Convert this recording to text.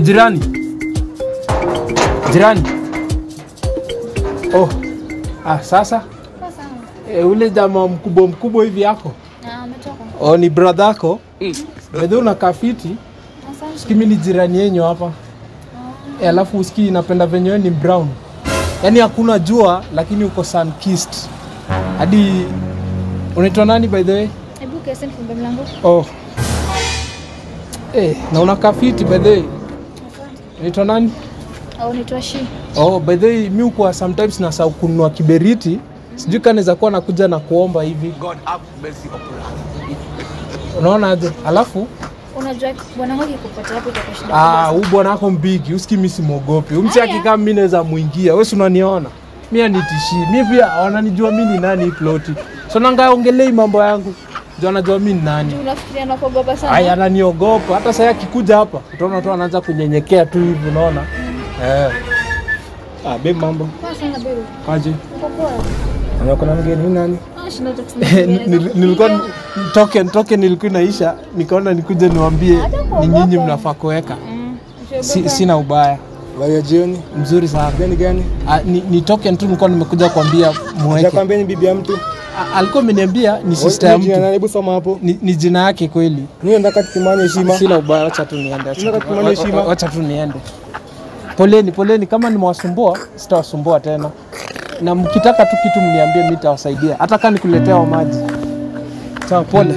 Jirani. Jirani. Oh. Sasa? Ule jamaa mkubwa hivi yako? Ametoka. Ni brother yako? Wewe una kafiti? Siki mimi ni jirani yenyu hapa. Alafu usiki napenda venye ni brown. Yaani hakuna jua lakini uko sun kissed. Hadi unaitwa nani by the way? Hebu kesi nifungue mlango. Oh. Na una kafiti by the way. Unaitwa nani? Unaitwa Shi. By the way mimi uko sometimes nasahau kununua kiberiti. Sijui kama naweza kuwa nakuja na kuomba hivi. God have mercy upon us. Unaona aje? Alafu unajua bwana wangu akikupatia hapo itakuwa shida. Huyu bwana wako mbigi, usiki mimi simogopi. Umchaki kama mimi naweza muingia. Wewe unaniona? Mimi anitishi. Mimi pia wananijua mimi ni nani ploti. So nanga ongelei mambo yangu. Ndio anajua mimi ni nani. Unafikiria nakuogopa sana? Ananiogopa. Hata sasa akikuja hapa, utaona tu anaanza kunyenyekea tu hivi, unaona? Babe mambo. Poa sana babe. Aje? Uko poa? Unaona mgeni nani? Shida tukusimamia. Nilikuwa token nilikuwa naisha, nikaona nikuje niwaambie ni nyinyi mnafaa kuweka. Sina ubaya. Baya jioni. Mzuri sana. Gani? Ni token tu nilikuwa nimekuja kuambia muweke. Nakwambia ni bibi ya mtu. Alikuwa ameniambia ni sister ya mtu. Hebu soma hapo. Ni jina yake kweli. Mimi nataka tukimanye heshima. Sina ubaya, acha tu niende. Acha tu niende. Poleni kama nimewasumbua, sitawasumbua tena. Na mkitaka tu kitu mniambie, mimi nitawasaidia. Hata kama nikuletea maji. Sawa, pole.